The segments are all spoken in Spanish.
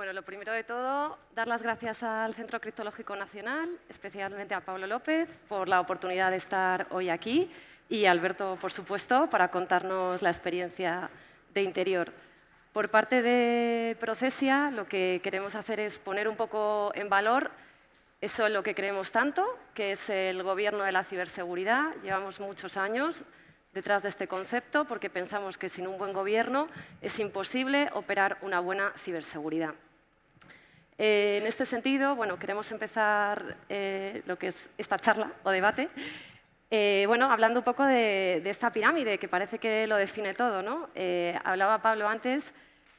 Bueno, lo primero de todo, dar las gracias al Centro Criptológico Nacional, especialmente a Pablo López, por la oportunidad de estar hoy aquí y a Alberto, por supuesto, para contarnos la experiencia de Interior. Por parte de Procesia, lo que queremos hacer es poner un poco en valor eso en lo que creemos tanto, que es el gobierno de la ciberseguridad. Llevamos muchos años detrás de este concepto porque pensamos que sin un buen gobierno es imposible operar una buena ciberseguridad. En este sentido, bueno, queremos empezar lo que es esta charla o debate, hablando un poco de esta pirámide que parece que lo define todo, ¿no? Hablaba Pablo antes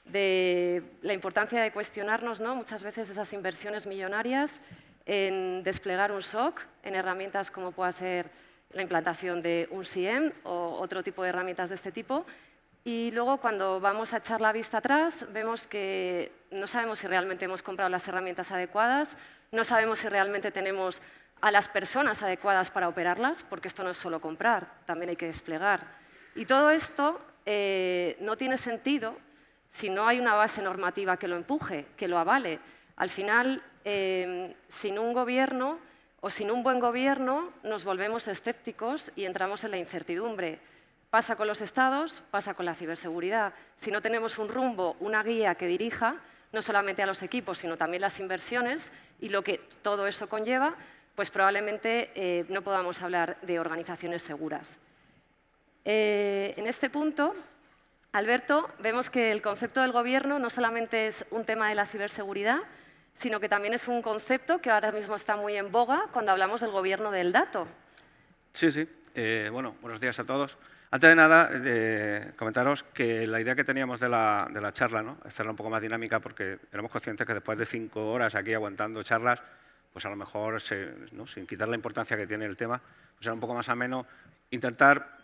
de la importancia de cuestionarnos, ¿no?, muchas veces esas inversiones millonarias en desplegar un SOC, en herramientas como pueda ser la implantación de un SIEM o otro tipo de herramientas de este tipo. Y luego, cuando vamos a echar la vista atrás, vemos que no sabemos si realmente hemos comprado las herramientas adecuadas, no sabemos si realmente tenemos a las personas adecuadas para operarlas, porque esto no es solo comprar, también hay que desplegar. Y todo esto no tiene sentido si no hay una base normativa que lo empuje, que lo avale. Al final, sin un gobierno o sin un buen gobierno, nos volvemos escépticos y entramos en la incertidumbre. Pasa con los estados, pasa con la ciberseguridad. Si no tenemos un rumbo, una guía que dirija, no solamente a los equipos, sino también las inversiones y lo que todo eso conlleva, pues probablemente no podamos hablar de organizaciones seguras. En este punto, Alberto, vemos que el concepto del gobierno no solamente es un tema de la ciberseguridad, sino que también es un concepto que ahora mismo está muy en boga cuando hablamos del gobierno del dato. Sí, sí. Buenos días a todos. Antes de nada, comentaros que la idea que teníamos de la charla, ¿no?, hacerla un poco más dinámica, porque éramos conscientes que después de 5 horas aquí aguantando charlas, pues a lo mejor, ¿no?, sin quitar la importancia que tiene el tema, pues era un poco más ameno intentar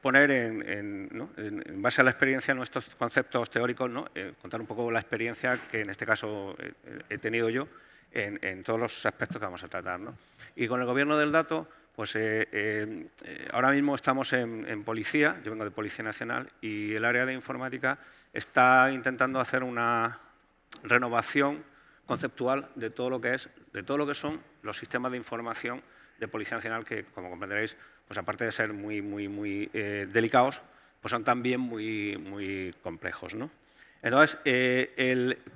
poner en base a la experiencia nuestros conceptos teóricos, ¿no?, contar un poco la experiencia que en este caso he tenido yo en todos los aspectos que vamos a tratar, ¿no? Y con el gobierno del dato, pues ahora mismo estamos en Policía, yo vengo de Policía Nacional, y el área de informática está intentando hacer una renovación conceptual de todo lo que son los sistemas de información de Policía Nacional, que, como comprenderéis, pues aparte de ser muy delicados, pues son también muy complejos, ¿no? Entonces,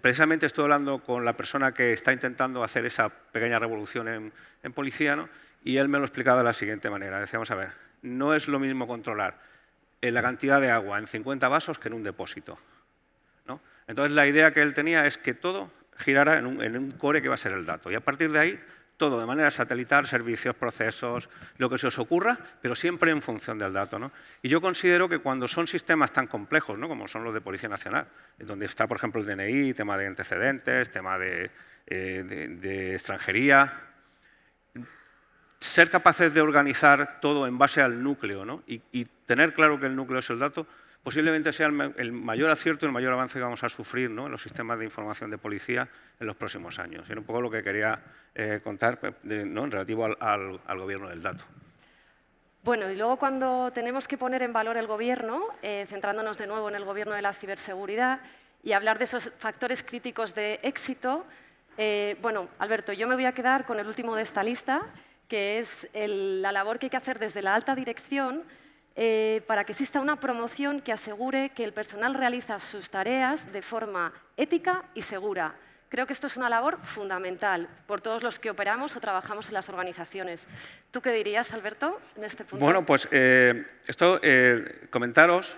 precisamente estoy hablando con la persona que está intentando hacer esa pequeña revolución en Policía, ¿no?, y él me lo explicaba de la siguiente manera. Decíamos, a ver, no es lo mismo controlar la cantidad de agua en 50 vasos que en un depósito, ¿no? Entonces, la idea que él tenía es que todo girara en un core que va a ser el dato. Y a partir de ahí, todo de manera satelital, servicios, procesos, lo que se os ocurra, pero siempre en función del dato, ¿no? Y yo considero que cuando son sistemas tan complejos, ¿no?, como son los de Policía Nacional, donde está, por ejemplo, el DNI, tema de antecedentes, tema de extranjería, ser capaces de organizar todo en base al núcleo, ¿no?, y tener claro que el núcleo es el dato, posiblemente sea el mayor acierto y el mayor avance que vamos a sufrir, ¿no?, en los sistemas de información de policía en los próximos años. Era un poco lo que quería contar, ¿no?, en relativo al gobierno del dato. Bueno, y luego cuando tenemos que poner en valor el gobierno, centrándonos de nuevo en el gobierno de la ciberseguridad y hablar de esos factores críticos de éxito, Alberto, yo me voy a quedar con el último de esta lista, que es la labor que hay que hacer desde la alta dirección para que exista una promoción que asegure que el personal realiza sus tareas de forma ética y segura. Creo que esto es una labor fundamental por todos los que operamos o trabajamos en las organizaciones. ¿Tú qué dirías, Alberto, en este punto? Bueno, pues comentaros,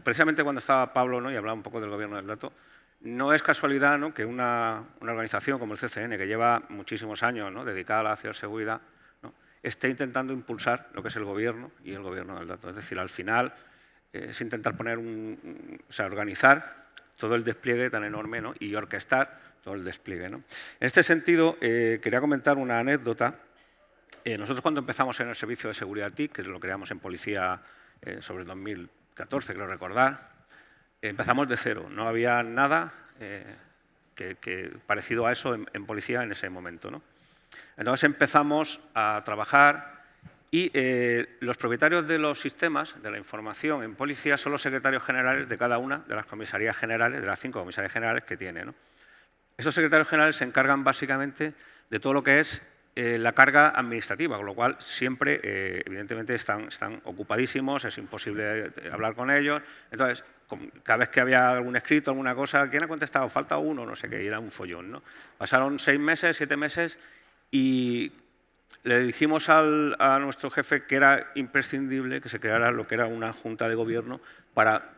precisamente cuando estaba Pablo, ¿no?, y hablaba un poco del gobierno del dato, no es casualidad, ¿no?, que una organización como el CCN, que lleva muchísimos años, ¿no?, dedicada a la ciberseguridad, ¿no?, esté intentando impulsar lo que es el gobierno y el gobierno del dato. Es decir, al final es intentar poner organizar todo el despliegue tan enorme, ¿no?, y orquestar todo el despliegue, ¿no? En este sentido, quería comentar una anécdota. Nosotros, cuando empezamos en el servicio de seguridad TIC, que lo creamos en Policía sobre el 2014, creo recordar, empezamos de cero. No había nada parecido a eso en Policía en ese momento, ¿no? Entonces empezamos a trabajar y los propietarios de los sistemas, de la información en policía, son los secretarios generales de cada una de las comisarías generales, de las 5 comisarías generales que tiene, ¿no? Esos secretarios generales se encargan básicamente de todo lo que es la carga administrativa, con lo cual siempre, evidentemente, están ocupadísimos, es imposible hablar con ellos. Entonces, cada vez que había algún escrito, alguna cosa, ¿quién ha contestado? Falta uno, no sé qué, y era un follón, ¿no? Pasaron 6 meses, 7 meses y le dijimos a nuestro jefe que era imprescindible que se creara lo que era una junta de gobierno para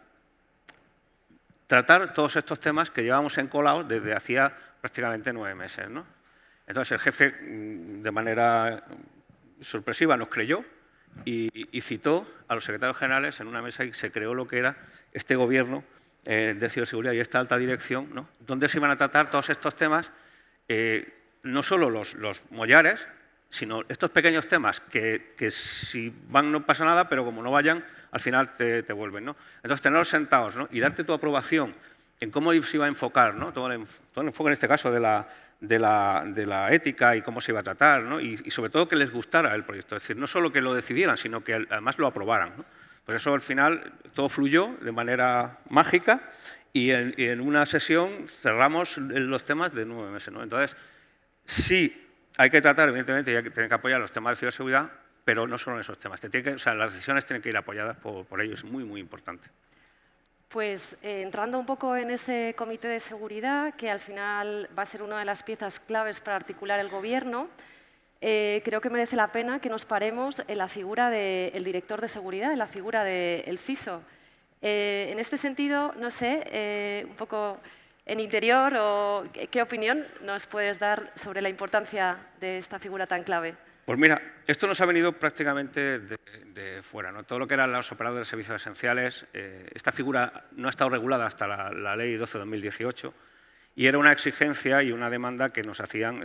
tratar todos estos temas que llevábamos encolados desde hacía prácticamente 9 meses, ¿no? Entonces el jefe, de manera sorpresiva, nos creyó y citó a los secretarios generales en una mesa y se creó lo que era este gobierno de ciberseguridad y esta alta dirección, ¿no? Donde se iban a tratar todos estos temas, no solo los mollares, sino estos pequeños temas que si van no pasa nada, pero como no vayan, al final te vuelven, ¿no? Entonces, tenerlos sentados, ¿no? Y darte tu aprobación en cómo se iba a enfocar, ¿no? Todo el enfoque en este caso de la ética y cómo se iba a tratar, ¿no? Y sobre todo que les gustara el proyecto, es decir, no solo que lo decidieran, sino que además lo aprobaran, ¿no? Pues eso al final todo fluyó de manera mágica y en una sesión cerramos los temas de 9 meses, ¿no? Entonces, sí, hay que tratar, evidentemente, y hay que tener que apoyar los temas de ciberseguridad, pero no solo en esos temas. Las decisiones tienen que ir apoyadas por ellos, es muy, muy importante. Pues entrando un poco en ese comité de seguridad, que al final va a ser una de las piezas claves para articular el Gobierno, creo que merece la pena que nos paremos en la figura del director de seguridad, en la figura del CISO. En este sentido, no sé, un poco en Interior, o ¿qué opinión nos puedes dar sobre la importancia de esta figura tan clave? Pues mira, esto nos ha venido prácticamente de fuera, ¿no? Todo lo que eran los operadores de servicios esenciales, esta figura no ha estado regulada hasta la Ley 12/2018 y era una exigencia y una demanda que nos hacían.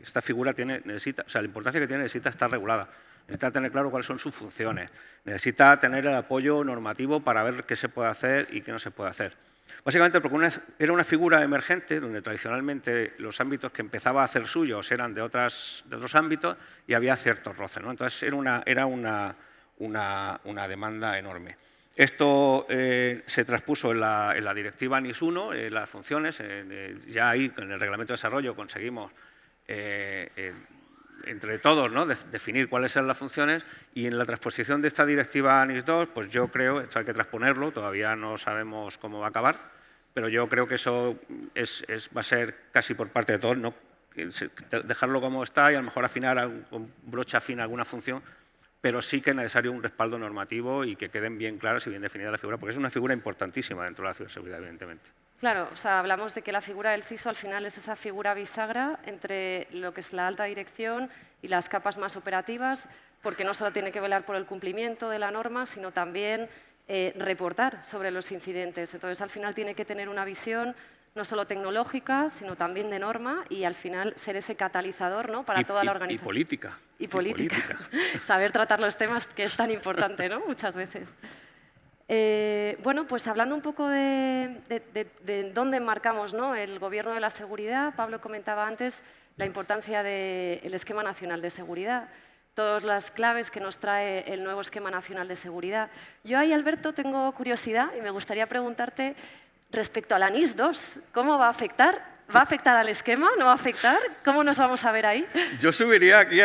Esta figura necesita, o sea, la importancia que tiene necesita estar regulada, necesita tener claro cuáles son sus funciones, necesita tener el apoyo normativo para ver qué se puede hacer y qué no se puede hacer. Básicamente porque era una figura emergente donde tradicionalmente los ámbitos que empezaba a hacer suyos eran de otros ámbitos y había ciertos roces, ¿no? Entonces era una demanda enorme. Esto se transpuso en la directiva NIS 1, las funciones, ya ahí en el reglamento de desarrollo conseguimos entre todos, ¿no?, definir cuáles son las funciones, y en la transposición de esta directiva NIS 2, pues yo creo, esto hay que transponerlo, todavía no sabemos cómo va a acabar, pero yo creo que eso va a ser casi por parte de todos, ¿no?, dejarlo como está y a lo mejor afinar con brocha fina alguna función, pero sí que es necesario un respaldo normativo y que queden bien claras y bien definidas la figura, porque es una figura importantísima dentro de la ciberseguridad, evidentemente. Claro, o sea, hablamos de que la figura del CISO al final es esa figura bisagra entre lo que es la alta dirección y las capas más operativas, porque no solo tiene que velar por el cumplimiento de la norma, sino también reportar sobre los incidentes. Entonces, al final tiene que tener una visión no solo tecnológica, sino también de norma y al final ser ese catalizador, ¿no?, para toda la organización. Y política. Y política. Saber tratar los temas, que es tan importante, ¿no?, muchas veces. Bueno, pues hablando un poco de dónde enmarcamos, ¿no?, el Gobierno de la seguridad, Pablo comentaba antes la importancia del Esquema Nacional de Seguridad, todas las claves que nos trae el nuevo Esquema Nacional de Seguridad. Yo ahí, Alberto, tengo curiosidad y me gustaría preguntarte respecto a la NIS 2, ¿cómo va a afectar? ¿Va a afectar al esquema? ¿No va a afectar? ¿Cómo nos vamos a ver ahí? Yo subiría aquí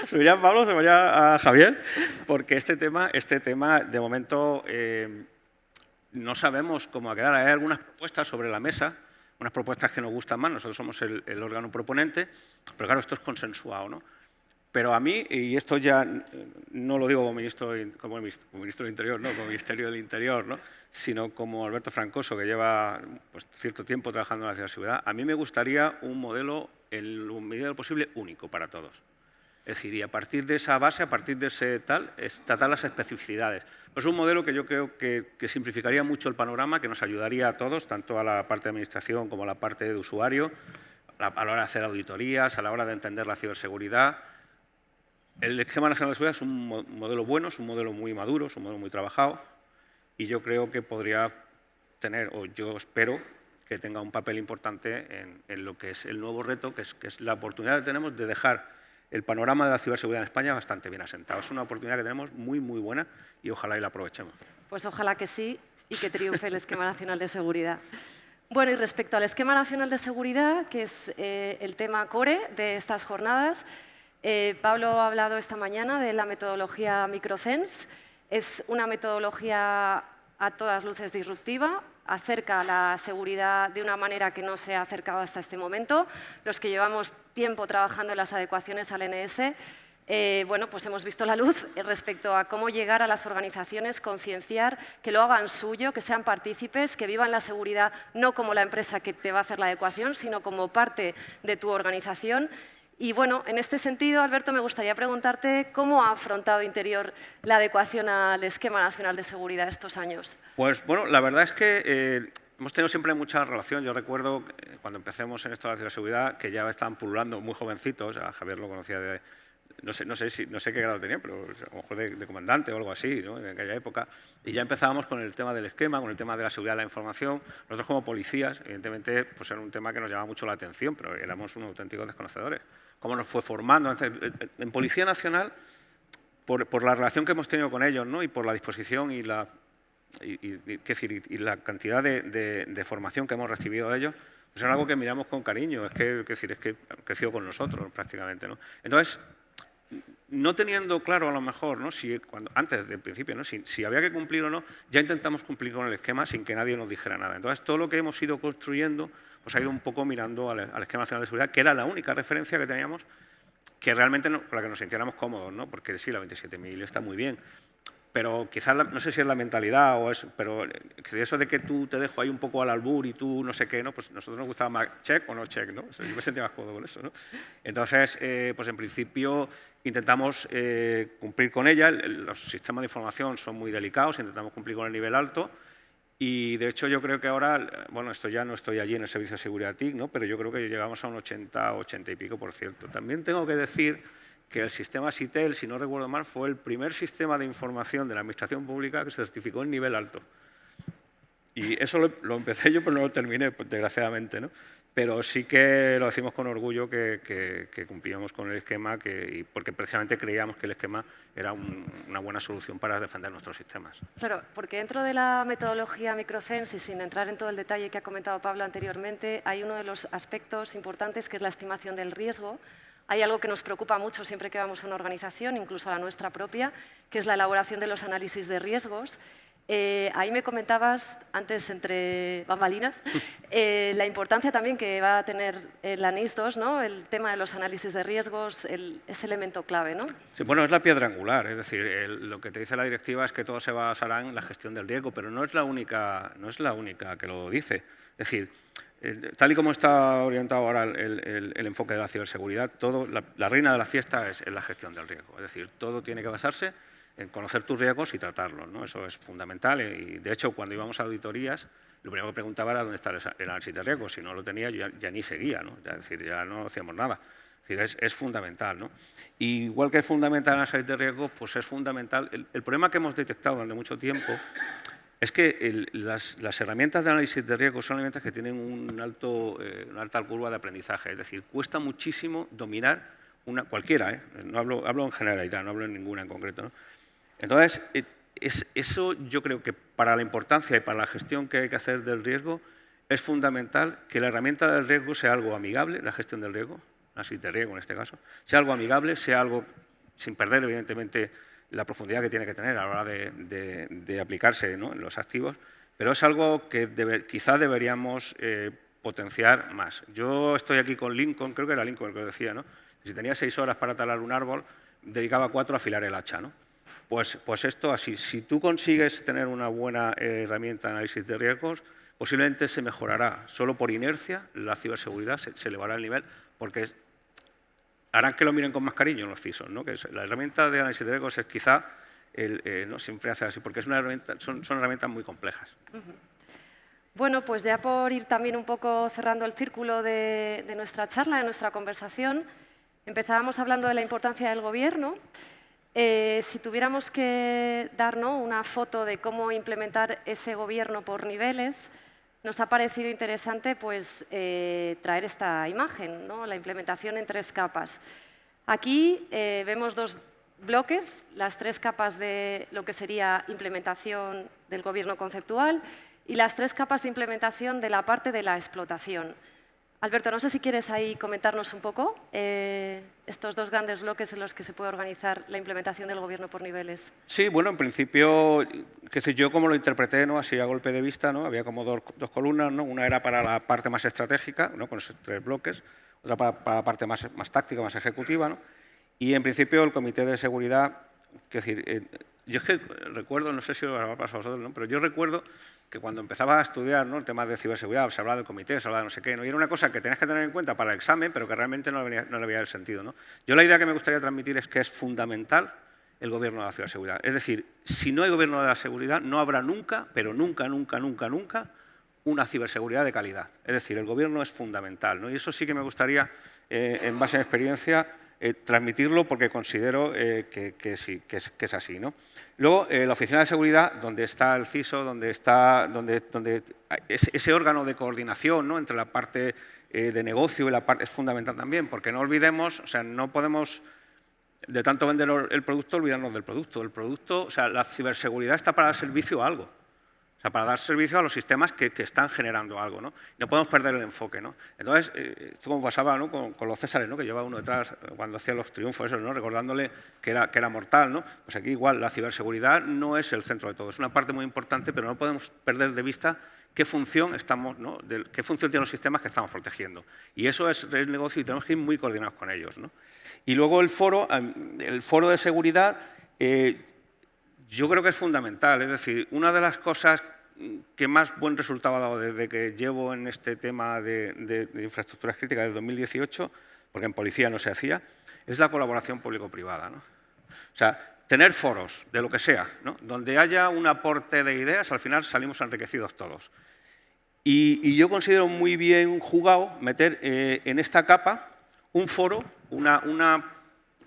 subiría a Pablo, subiría a Javier, porque este tema de momento no sabemos cómo va a quedar. Hay algunas propuestas sobre la mesa, unas propuestas que nos gustan más, nosotros somos el órgano proponente, pero claro, esto es consensuado, ¿no? Pero a mí, y esto ya no lo digo como ministro del Interior, no, como Ministerio del Interior, ¿no?, sino como Alberto Francoso, que lleva pues cierto tiempo trabajando en la ciberseguridad, a mí me gustaría un modelo, en la medida de lo posible, único para todos. Es decir, y a partir de esa base, a partir de ese tal, es tratar las especificidades. Pues un modelo que yo creo que simplificaría mucho el panorama, que nos ayudaría a todos, tanto a la parte de administración como a la parte de usuario, a la hora de hacer auditorías, a la hora de entender la ciberseguridad. El Esquema Nacional de Seguridad es un modelo bueno, es un modelo muy maduro, es un modelo muy trabajado y yo creo que podría tener, o yo espero que tenga un papel importante en lo que es el nuevo reto, que es la oportunidad que tenemos de dejar el panorama de la ciberseguridad en España bastante bien asentado. Es una oportunidad que tenemos muy, muy buena y ojalá y la aprovechemos. Pues ojalá que sí y que triunfe el Esquema Nacional de Seguridad. Bueno, y respecto al Esquema Nacional de Seguridad, que es el tema core de estas jornadas, Pablo ha hablado esta mañana de la metodología Microsense. Es una metodología a todas luces disruptiva, acerca la seguridad de una manera que no se ha acercado hasta este momento. Los que llevamos tiempo trabajando en las adecuaciones al NS, bueno, pues hemos visto la luz respecto a cómo llegar a las organizaciones, concienciar, que lo hagan suyo, que sean partícipes, que vivan la seguridad no como la empresa que te va a hacer la adecuación, sino como parte de tu organización. Y bueno, en este sentido, Alberto, me gustaría preguntarte cómo ha afrontado Interior la adecuación al Esquema Nacional de Seguridad estos años. Pues bueno, la verdad es que hemos tenido siempre mucha relación. Yo recuerdo cuando empecemos en esto de la ciberseguridad que ya estaban pululando muy jovencitos, a Javier lo conocía de... No sé qué grado tenía, pero a lo mejor de comandante o algo así, ¿no? En aquella época. Y ya empezábamos con el tema del esquema, con el tema de la seguridad de la información. Nosotros como policías, evidentemente, pues era un tema que nos llamaba mucho la atención, pero éramos unos auténticos desconocedores. Cómo nos fue formando. En Policía Nacional, por la relación que hemos tenido con ellos, ¿no? Y por la disposición y la cantidad de formación que hemos recibido de ellos, pues es algo que miramos con cariño. Es que han crecido con nosotros prácticamente, ¿no? Entonces, no teniendo claro a lo mejor, ¿no? Antes del principio, ¿no? si había que cumplir o no, ya intentamos cumplir con el esquema sin que nadie nos dijera nada. Entonces, todo lo que hemos ido construyendo pues ha ido un poco mirando al Esquema Nacional de Seguridad, que era la única referencia que teníamos que realmente con la que nos sintiéramos cómodos, ¿no? Porque sí, la 27.000 está muy bien, pero quizás, no sé si es la mentalidad o es, pero eso de que tú te dejo ahí un poco al albur y tú no sé qué, ¿no? Pues a nosotros nos gustaba más check o no check, ¿no? O sea, yo me sentía más cómodo con eso, ¿no? Entonces, pues en principio intentamos cumplir con ella. Los sistemas de información son muy delicados, intentamos cumplir con el nivel alto y de hecho yo creo que ahora, bueno, esto ya no estoy allí en el Servicio de Seguridad TIC, ¿no? Pero yo creo que llegamos a un 80 y pico %. También tengo que decir que el sistema SITEL, si no recuerdo mal, fue el primer sistema de información de la Administración Pública que se certificó en nivel alto. Y eso lo empecé yo, pero no lo terminé, pues, desgraciadamente, ¿no? Pero sí que lo decimos con orgullo que cumplíamos con el esquema, porque precisamente creíamos que el esquema era una buena solución para defender nuestros sistemas. Claro, porque dentro de la metodología Microsense, y sin entrar en todo el detalle que ha comentado Pablo anteriormente, hay uno de los aspectos importantes que es la estimación del riesgo. Hay algo que nos preocupa mucho siempre que vamos a una organización, incluso a la nuestra propia, que es la elaboración de los análisis de riesgos. Ahí me comentabas, antes entre bambalinas, la importancia también que va a tener la NIS 2, ¿no? El tema de los análisis de riesgos, ese elemento clave, ¿no? Sí, bueno, es la piedra angular, es decir, lo que te dice la directiva es que todo se basará en la gestión del riesgo, pero no es la única que lo dice. Es decir, tal y como está orientado ahora el enfoque de la ciberseguridad, la reina de la fiesta es la gestión del riesgo. Es decir, todo tiene que basarse en conocer tus riesgos y tratarlos, ¿no? Eso es fundamental. Y de hecho, cuando íbamos a auditorías, lo primero que preguntaba era dónde está el análisis de riesgos. Si no lo tenía, yo ya ni seguía, ¿no? Es decir, ya no hacíamos nada. Es decir, es fundamental, ¿no? Y igual que es fundamental el análisis de riesgos, pues es fundamental. El problema que hemos detectado durante mucho tiempo es que las herramientas de análisis de riesgos son herramientas que tienen una alta curva de aprendizaje. Es decir, cuesta muchísimo dominar cualquiera, ¿eh? No hablo en generalidad, no hablo en ninguna en concreto, ¿no? Entonces, eso yo creo que para la importancia y para la gestión que hay que hacer del riesgo es fundamental que la herramienta del riesgo sea algo amigable, la gestión del riesgo, análisis de riesgo en este caso, sea algo amigable, sea algo sin perder evidentemente la profundidad que tiene que tener a la hora de aplicarse, ¿no? En los activos, pero es algo que quizá deberíamos potenciar más. Yo estoy aquí con Lincoln, creo que era Lincoln el que lo decía, ¿no? Si tenía 6 horas para talar un árbol, dedicaba 4 a afilar el hacha, ¿no? Pues esto así, si tú consigues tener una buena herramienta de análisis de riesgos, posiblemente se mejorará. Solo por inercia la ciberseguridad se elevará el nivel, porque harán que lo miren con más cariño los CISOs, ¿no? Que la herramienta de análisis de riesgos es quizá, no siempre hace así, porque son herramientas muy complejas. Bueno, pues ya por ir también un poco cerrando el círculo de nuestra charla, de nuestra conversación, empezábamos hablando de la importancia del gobierno. Si tuviéramos que dar, ¿no?, una foto de cómo implementar ese gobierno por niveles, nos ha parecido interesante pues, traer esta imagen, ¿no?, la implementación en 3 capas. Aquí vemos dos bloques, las 3 capas de lo que sería implementación del gobierno conceptual y las 3 capas de implementación de la parte de la explotación. Alberto, no sé si quieres ahí comentarnos un poco estos 2 grandes bloques en los que se puede organizar la implementación del gobierno por niveles. Sí, bueno, en principio, yo como lo interpreté, ¿no? Así a golpe de vista, ¿no? Había como dos columnas, ¿no? Una era para la parte más estratégica, ¿no? Con esos 3 bloques, otra para la parte más táctica, más ejecutiva, ¿no? Y en principio el Comité de Seguridad, yo es que recuerdo, no sé si os ha pasado a vosotros, ¿no? Pero yo recuerdo que cuando empezaba a estudiar, ¿no? El tema de ciberseguridad, se hablaba del comité, se hablaba de no sé qué, ¿no? Y era una cosa que tenías que tener en cuenta para el examen, pero que realmente no le veía el sentido, ¿no? Yo la idea que me gustaría transmitir es que es fundamental el gobierno de la ciberseguridad. Es decir, si no hay gobierno de la seguridad, no habrá nunca, pero nunca, una ciberseguridad de calidad. Es decir, el gobierno es fundamental, ¿no? Y eso sí que me gustaría, en base a mi experiencia, transmitirlo porque considero que sí, que es así, ¿no? Luego, la Oficina de Seguridad, donde está el CISO, donde ese órgano de coordinación, ¿no? Entre la parte de negocio y la parte es fundamental también, porque no olvidemos, o sea, no podemos de tanto vender el producto olvidarnos del producto. El producto, o sea, la ciberseguridad está para dar servicio a algo. O sea, para dar servicio a los sistemas que están generando algo, ¿no? No podemos perder el enfoque, ¿no? Entonces, esto como pasaba, ¿no? con los Césares, ¿no? Que llevaba uno detrás cuando hacía los triunfos, eso, ¿no? Recordándole que era mortal, ¿no? Pues aquí igual, la ciberseguridad no es el centro de todo, es una parte muy importante, pero no podemos perder de vista qué función estamos, ¿no? Qué función tienen los sistemas que estamos protegiendo. Y eso es el negocio y tenemos que ir muy coordinados con ellos, ¿no? Y luego el foro de seguridad, yo creo que es fundamental. Es decir, una de las cosas que más buen resultado ha dado desde que llevo en este tema de infraestructuras críticas desde 2018, porque en policía no se hacía, es la colaboración público-privada, ¿no? O sea, tener foros de lo que sea, ¿no? Donde haya un aporte de ideas, al final salimos enriquecidos todos. Y yo considero muy bien jugado meter en esta capa un foro, una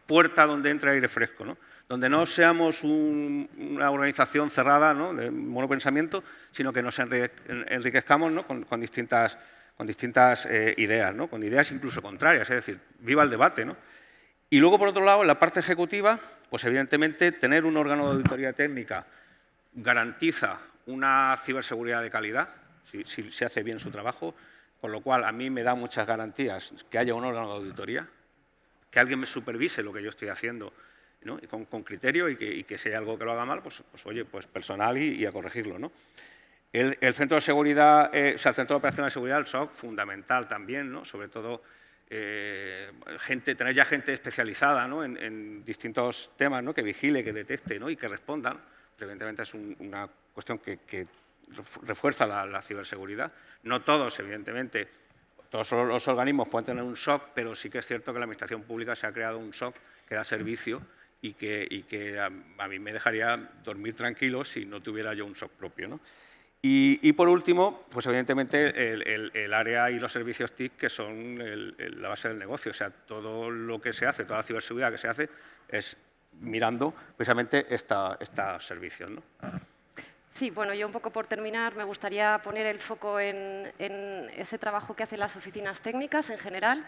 puerta donde entre aire fresco, ¿no? Donde no seamos una organización cerrada, ¿no? De monopensamiento, sino que nos enriquezcamos, ¿no? con distintas ideas, ¿no? Con ideas incluso contrarias, es decir, viva el debate, ¿no? Y luego, por otro lado, en la parte ejecutiva, pues evidentemente tener un órgano de auditoría técnica garantiza una ciberseguridad de calidad, si se hace bien su trabajo, con lo cual a mí me da muchas garantías que haya un órgano de auditoría, que alguien me supervise lo que yo estoy haciendo, ¿no? Y con criterio y que si hay algo que lo haga mal, pues oye, pues personal y a corregirlo, ¿no? El centro de seguridad, o sea, el centro de operaciones de seguridad, el SOC, fundamental también, ¿no? Sobre todo tener ya gente especializada, ¿no? en distintos temas, ¿no? Que vigile, que detecte, ¿no? Y que responda, ¿no? Pues evidentemente es una cuestión que refuerza la ciberseguridad. No todos, evidentemente, todos los organismos pueden tener un SOC, pero sí que es cierto que la Administración Pública se ha creado un SOC que da servicio y que a mí me dejaría dormir tranquilo si no tuviera yo un SOC propio, ¿no? Y por último, pues evidentemente el área y los servicios TIC, que son la base del negocio. O sea, todo lo que se hace, toda la ciberseguridad que se hace es mirando precisamente estos servicios, ¿no? Sí, bueno, yo un poco por terminar me gustaría poner el foco en ese trabajo que hacen las oficinas técnicas en general.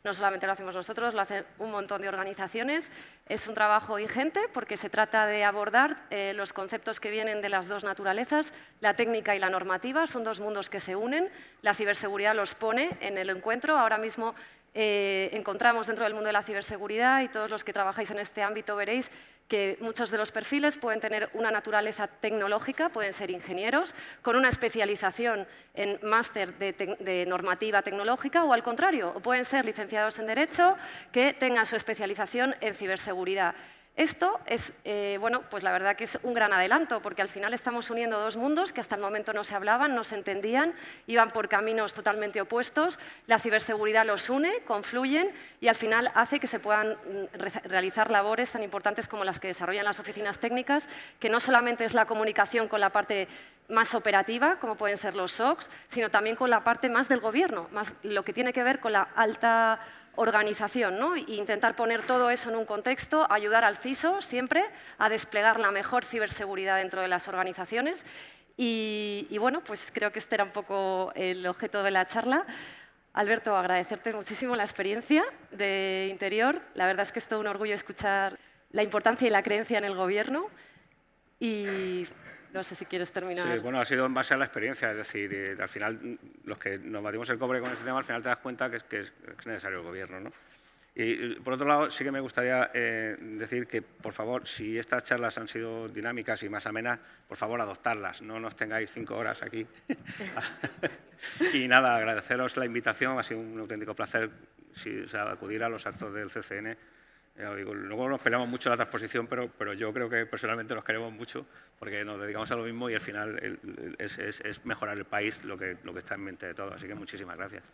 No solamente lo hacemos nosotros, lo hacen un montón de organizaciones. Es un trabajo ingente porque se trata de abordar los conceptos que vienen de las dos naturalezas, la técnica y la normativa. Son dos mundos que se unen. La ciberseguridad los pone en el encuentro. Ahora mismo encontramos dentro del mundo de la ciberseguridad, y todos los que trabajáis en este ámbito veréis que muchos de los perfiles pueden tener una naturaleza tecnológica, pueden ser ingenieros, con una especialización en máster de normativa tecnológica, o al contrario, o pueden ser licenciados en Derecho que tengan su especialización en ciberseguridad. Esto es, bueno, pues la verdad que es un gran adelanto, porque al final estamos uniendo dos mundos que hasta el momento no se hablaban, no se entendían, iban por caminos totalmente opuestos. La ciberseguridad los une, confluyen y al final hace que se puedan realizar labores tan importantes como las que desarrollan las oficinas técnicas, que no solamente es la comunicación con la parte más operativa, como pueden ser los SOCs, sino también con la parte más del gobierno, más lo que tiene que ver con la alta organización, ¿no? E intentar poner todo eso en un contexto, ayudar al CISO siempre a desplegar la mejor ciberseguridad dentro de las organizaciones. Y bueno, pues creo que este era un poco el objeto de la charla. Alberto, agradecerte muchísimo la experiencia de Interior. La verdad es que es todo un orgullo escuchar la importancia y la creencia en el Gobierno. Y no sé si quieres terminar. Sí, bueno, ha sido en base a la experiencia, es decir, al final, los que nos batimos el cobre con este tema, al final te das cuenta que es necesario el Gobierno, ¿no? Y, por otro lado, sí que me gustaría decir que, por favor, si estas charlas han sido dinámicas y más amenas, por favor, adoptarlas, no nos tengáis 5 horas aquí. Y nada, agradeceros la invitación, ha sido un auténtico placer acudir a los actos del CCN. Luego nos peleamos mucho en la transposición, pero yo creo que personalmente nos queremos mucho porque nos dedicamos a lo mismo y al final es mejorar el país lo que está en mente de todos. Así que muchísimas gracias.